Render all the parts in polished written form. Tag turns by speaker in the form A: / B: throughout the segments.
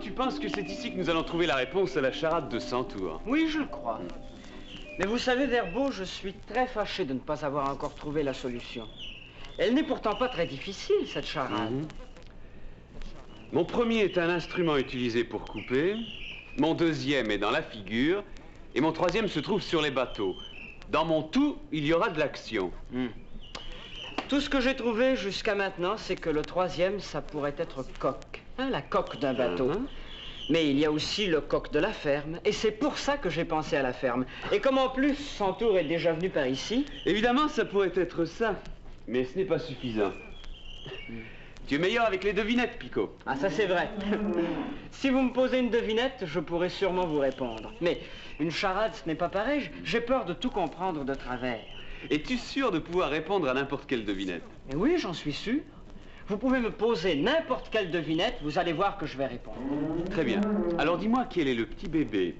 A: tu penses que c'est ici que nous allons trouver la réponse à la charade de Centaure?
B: Oui, je le crois. Mais vous savez, Verbeau, je suis très fâché de ne pas avoir encore trouvé la solution. Elle n'est pourtant pas très difficile, cette charade.
A: Mon premier est un instrument utilisé pour couper, mon deuxième est dans la figure, et mon troisième se trouve sur les bateaux. Dans mon tout, il y aura de l'action.
B: Tout ce que j'ai trouvé jusqu'à maintenant, c'est que le troisième, ça pourrait être coq, hein, la coque d'un bateau. Mais il y a aussi le coq de la ferme, et c'est pour ça que j'ai pensé à la ferme. Et comme en plus, Centaure est déjà venu par ici...
A: Évidemment, ça pourrait être ça, mais ce n'est pas suffisant. Tu es meilleur avec les devinettes, Picot.
B: Ah, ça c'est vrai. Si vous me posez une devinette, je pourrais sûrement vous répondre. Mais une charade, ce n'est pas pareil. J'ai peur de tout comprendre de travers.
A: Es-tu sûr de pouvoir répondre à n'importe quelle devinette?
B: Et oui, j'en suis sûr. Vous pouvez me poser n'importe quelle devinette, vous allez voir que je vais répondre.
A: Très bien. Alors dis-moi quel est le petit bébé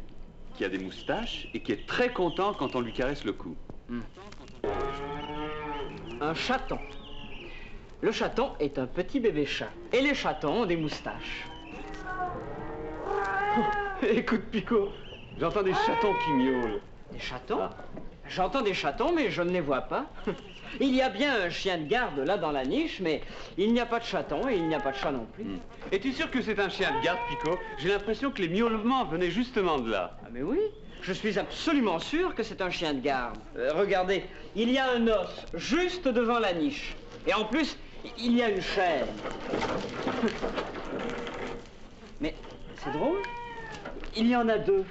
A: qui a des moustaches et qui est très content quand on lui caresse le cou?
B: Un chaton. Le chaton est un petit bébé chat. Et les chatons ont des moustaches.
A: Écoute, Picot, j'entends des chatons qui miaulent.
B: Des chatons? J'entends des chatons, mais je ne les vois pas. Il y a bien un chien de garde là dans la niche, mais il n'y a pas de chaton et il n'y a pas de chat non plus.
A: Es-tu sûr que c'est un chien de garde, Picot? J'ai l'impression que les miaulements venaient justement de là.
B: Ah mais oui, je suis absolument sûr que c'est un chien de garde. Regardez, il y a un os juste devant la niche. Et en plus, il y a une chaîne. Mais c'est drôle, il y en a deux.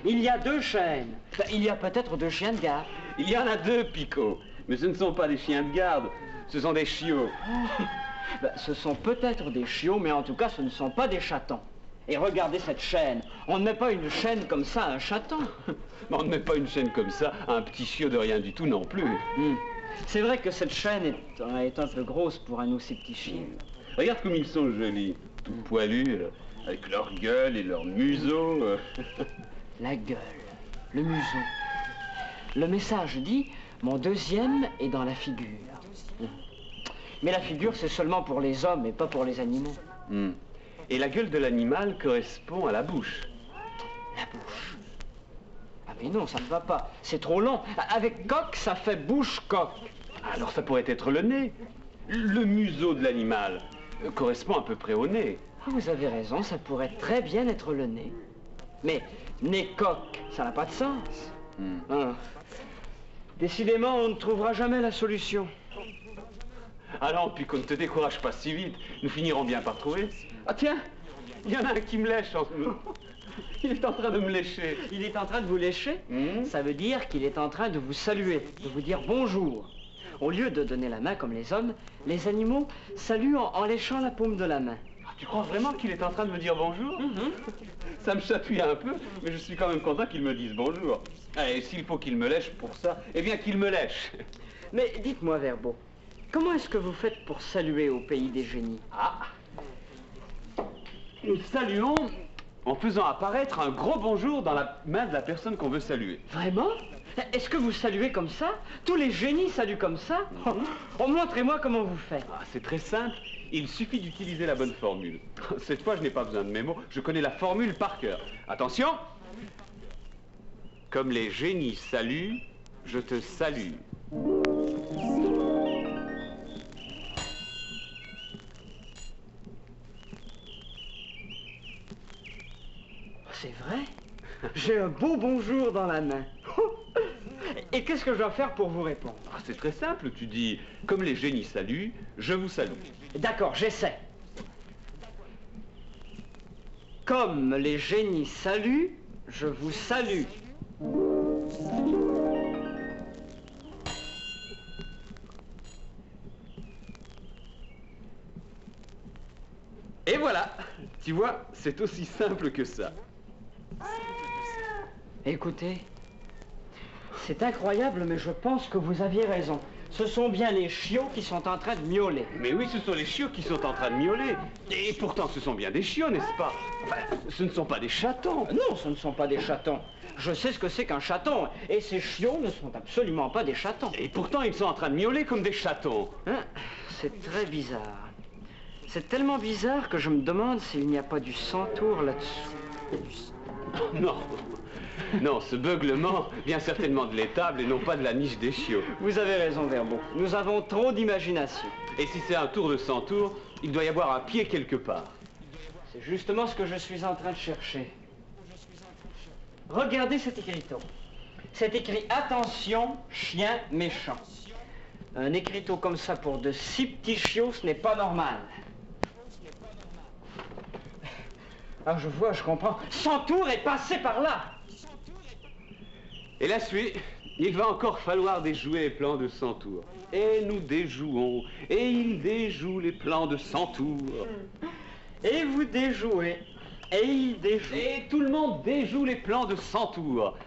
B: Il y a deux chaînes. Ben, il y a peut-être deux chiens de garde.
A: Il y en a deux, Picot. Mais ce ne sont pas des chiens de garde, ce sont des chiots.
B: Ben, ce sont peut-être des chiots, mais en tout cas, ce ne sont pas des chatons. Et regardez cette chaîne. On ne met pas une chaîne comme ça à un chaton.
A: Mais on ne met pas une chaîne comme ça à un petit chiot de rien du tout non plus.
B: C'est vrai que cette chaîne est un peu grosse pour un aussi petit chien.
A: Regarde comme ils sont jolis, tout poilus, avec leur gueule et leur museau.
B: La gueule, le museau. Le message dit, mon deuxième est dans la figure. Mais la figure, c'est seulement pour les hommes et pas pour les animaux.
A: Et la gueule de l'animal correspond à la bouche.
B: La bouche. Ah mais non, ça ne va pas. C'est trop long. Avec coq, ça fait bouche-coq.
A: Alors ça pourrait être le nez. Le museau de l'animal correspond à peu près au nez.
B: Vous avez raison, ça pourrait très bien être le nez. Mais nez-coq, ça n'a pas de sens. Décidément, on ne trouvera jamais la solution.
A: Ah non, puis qu'on ne te décourage pas si vite. Nous finirons bien par trouver. Ah tiens, il y en a un qui me lèche en ce moment. Il est en train de me lécher.
B: Il est en train de vous lécher? Ça veut dire qu'il est en train de vous saluer, de vous dire bonjour. Au lieu de donner la main comme les hommes, les animaux saluent en léchant la paume de la main.
A: Tu crois vraiment qu'il est en train de me dire bonjour? Ça me chatouille un peu, mais je suis quand même content qu'il me dise bonjour. Et s'il faut qu'il me lèche pour ça, eh bien qu'il me lèche.
B: Mais dites-moi, Verbeau, comment est-ce que vous faites pour saluer au pays des génies?
A: Nous saluons en faisant apparaître un gros bonjour dans la main de la personne qu'on veut saluer.
B: Vraiment? Est-ce que vous saluez comme ça? Tous les génies saluent comme ça? Montrez-moi comment vous faites.
A: C'est très simple. Il suffit d'utiliser la bonne formule. Cette fois, je n'ai pas besoin de mes mots. Je connais la formule par cœur. Attention! Comme les génies saluent, je te salue.
B: C'est vrai? J'ai un beau bonjour dans la main. Et qu'est-ce que je dois faire pour vous répondre?
A: C'est très simple. Tu dis, comme les génies saluent, je vous salue.
B: D'accord, j'essaie. Comme les génies saluent, je vous salue.
A: Et voilà. Tu vois, c'est aussi simple que ça.
B: Écoutez, c'est incroyable, mais je pense que vous aviez raison. Ce sont bien les chiots qui sont en train de miauler.
A: Mais oui, ce sont les chiots qui sont en train de miauler. Et pourtant, ce sont bien des chiots, n'est-ce pas? Enfin, ce ne sont pas des chatons.
B: Non, ce ne sont pas des chatons. Je sais ce que c'est qu'un chaton. Et ces chiots ne sont absolument pas des chatons.
A: Et pourtant, ils sont en train de miauler comme des chatons.
B: Hein? C'est très bizarre. C'est tellement bizarre que je me demande s'il n'y a pas du centaure là-dessous.
A: Non. Non, ce beuglement vient certainement de l'étable et non pas de la niche des chiots.
B: Vous avez raison, Verbeau. Nous avons trop d'imagination.
A: Et si c'est un tour de centaure, il doit y avoir un pied quelque part.
B: C'est justement ce que je suis en train de chercher. Regardez cet écriteau. C'est écrit « Attention, chien méchant ». Un écriteau comme ça pour de si petits chiots, ce n'est pas normal. Ah, je vois, je comprends. Centaure est passé par là.
A: Et la suite, il va encore falloir déjouer les plans de Centaure. Et nous déjouons, et il déjoue les plans de Centaure.
B: Et vous déjouez, et il déjoue.
A: Et tout le monde déjoue les plans de Centaure.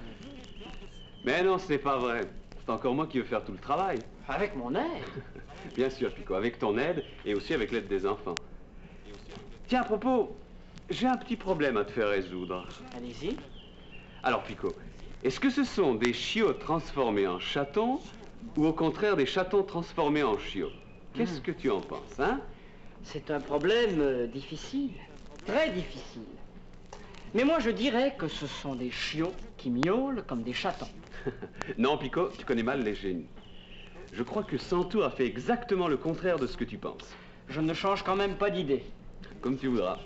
A: Mais non, ce n'est pas vrai. C'est encore moi qui veux faire tout le travail.
B: Avec mon aide.
A: Bien sûr, Pico, avec ton aide et aussi avec l'aide des enfants. Tiens, à propos, j'ai un petit problème à te faire résoudre.
B: Allez-y.
A: Alors, Pico, est-ce que ce sont des chiots transformés en chatons ou au contraire des chatons transformés en chiots? Qu'est-ce que tu en penses, hein?
B: C'est un problème difficile, très difficile. Mais moi, je dirais que ce sont des chiots qui miaulent comme des chatons.
A: Non, Pico, tu connais mal les génies. Je crois que Centaure a fait exactement le contraire de ce que tu penses.
B: Je ne change quand même pas d'idée.
A: Comme tu voudras.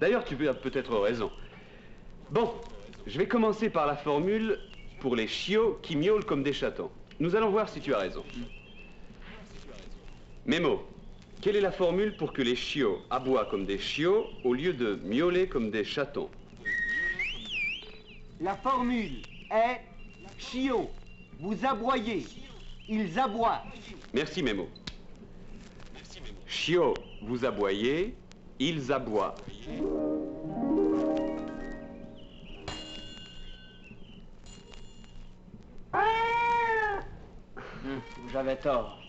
A: D'ailleurs, tu as peut-être raison. Bon, je vais commencer par la formule pour les chiots qui miaulent comme des chatons. Nous allons voir si tu as raison. Mémo, quelle est la formule pour que les chiots aboient comme des chiots au lieu de miauler comme des chatons?
C: La formule est chiots, vous aboyez, ils aboient.
A: Merci, Mémo. Chiots, vous aboyez, ils aboient.
B: J'avais tort.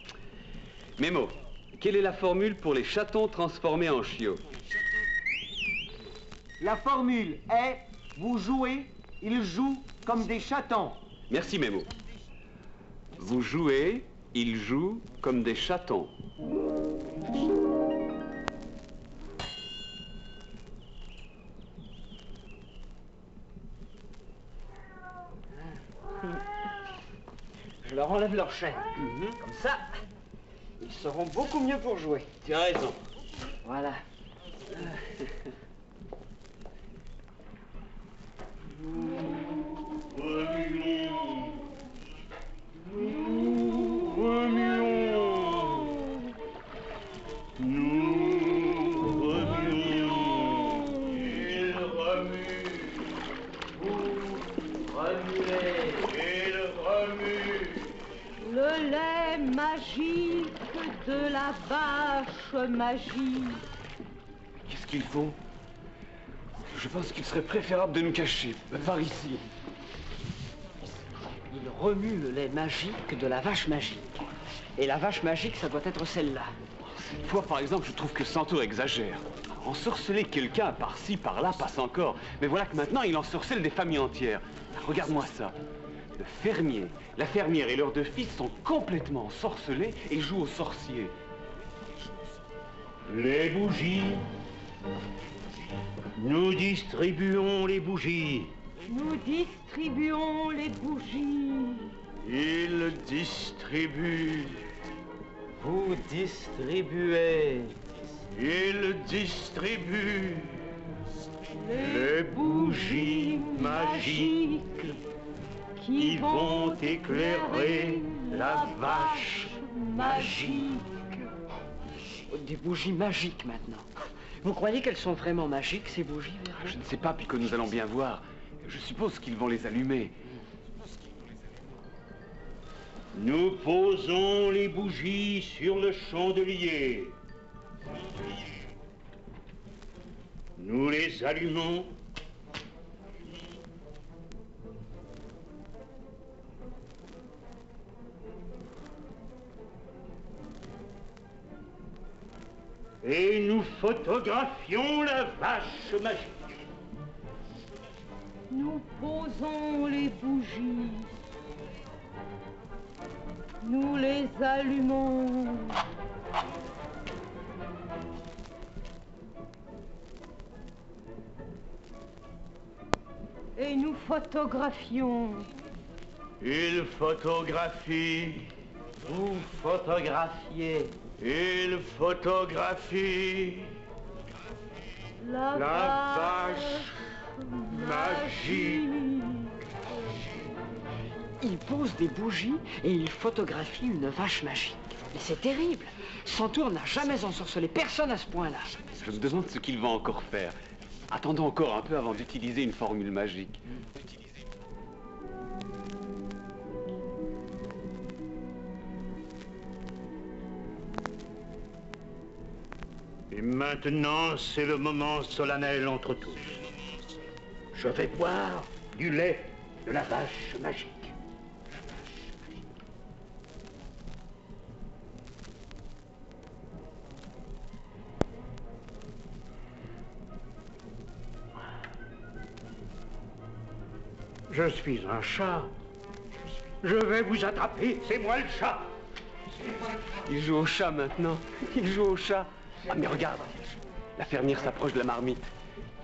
A: Mémo, quelle est la formule pour les chatons transformés en chiots?
C: La formule est vous jouez, ils jouent comme des chatons.
A: Merci, Mémo. Vous jouez, ils jouent comme des chatons.
B: Je leur enlève leur chaîne. Comme ça, ils seront beaucoup mieux pour jouer.
A: Tu as raison.
B: Voilà.
D: Le lait magique de la vache magique.
A: Qu'est-ce qu'il faut? Je pense qu'il serait préférable de nous cacher par ici.
B: Il remue le lait magique de la vache magique. Et la vache magique, ça doit être celle-là.
A: Cette fois, par exemple, je trouve que Centaure exagère. Ensorceler quelqu'un par-ci, par-là, passe encore. Mais voilà que maintenant, il ensorcelle des familles entières. Regarde-moi ça. Le fermier, la fermière et leurs deux fils sont complètement ensorcelés et jouent aux sorciers.
E: Les bougies. Nous distribuons les bougies.
D: Nous distribuons les bougies.
E: Ils distribuent.
C: Vous distribuez.
E: Ils distribuent. Les bougies magiques qui vont éclairer la vache magique.
B: Des bougies magiques maintenant. Vous croyez qu'elles sont vraiment magiques, ces bougies, Verbeau?
A: Je ne sais pas, Pico, nous allons bien voir. Je suppose qu'ils vont les allumer.
E: Nous posons les bougies sur le chandelier. Nous les allumons. Et nous photographions la vache magique.
D: Nous posons les bougies. Nous les allumons. Et nous photographions.
E: Il photographie.
C: Vous photographiez.
E: Il photographie.
D: La
E: vache magique.
B: Il pose des bougies et il photographie une vache magique. Mais c'est terrible. Santour n'a jamais ensorcelé personne à ce point-là.
A: Je me demande ce qu'il va encore faire. Attendons encore un peu avant d'utiliser une formule magique.
E: Et maintenant, c'est le moment solennel entre tous. Je vais boire du lait de la vache magique. Je suis un chat. Je vais vous attraper, c'est moi le chat.
A: Il joue au chat maintenant. Il joue au chat. Ah mais regarde, la fermière s'approche de la marmite.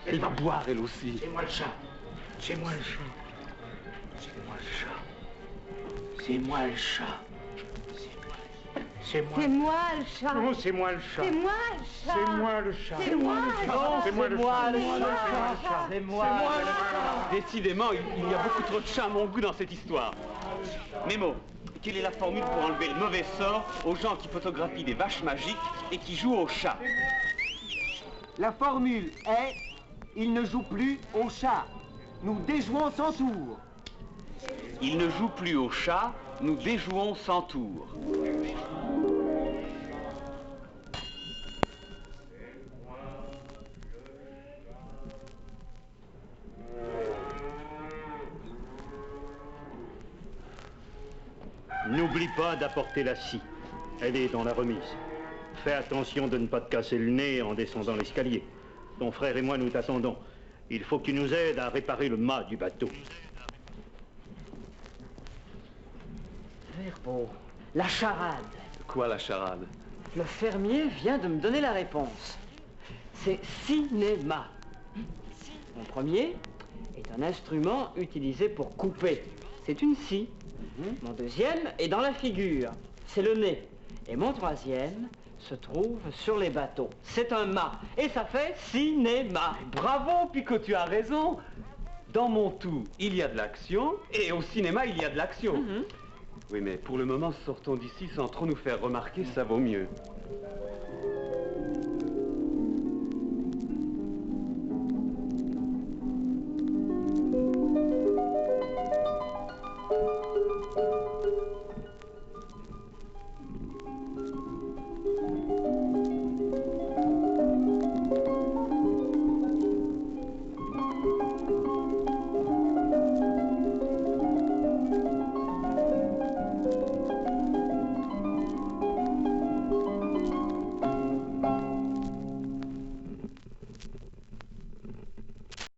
A: Elle va boire elle aussi.
E: C'est moi le chat. C'est moi le chat. C'est moi le chat. C'est moi le chat. C'est moi.
D: C'est moi le chat.
E: Non, c'est moi le chat.
D: C'est moi le chat.
E: C'est moi le chat.
D: C'est moi le chat.
E: C'est moi le chat.
B: C'est moi le chat.
A: Décidément, il y a beaucoup trop de chats à mon goût dans cette histoire. Nemo, quelle est la formule pour enlever le mauvais sort aux gens qui photographient des vaches magiques et qui jouent au chat?
C: La formule est il ne joue plus au chat. Nous déjouons sans tour.
A: Il ne joue plus au chat, nous déjouons sans tour.
E: N'oublie pas d'apporter la scie. Elle est dans la remise. Fais attention de ne pas te casser le nez en descendant l'escalier. Ton frère et moi, nous t'attendons. Il faut que tu nous aides à réparer le mât du bateau.
B: Verbo, la charade.
A: Quoi la charade?
B: Le fermier vient de me donner la réponse. C'est cinéma. Mon premier est un instrument utilisé pour couper. C'est une scie. Mon deuxième est dans la figure. C'est le nez. Et mon troisième se trouve sur les bateaux. C'est un mât. Et ça fait cinéma.
A: Bravo, Pico, tu as raison. Dans mon tout, il y a de l'action, et au cinéma, il y a de l'action. Oui, mais pour le moment, sortons d'ici sans trop nous faire remarquer, ça vaut mieux.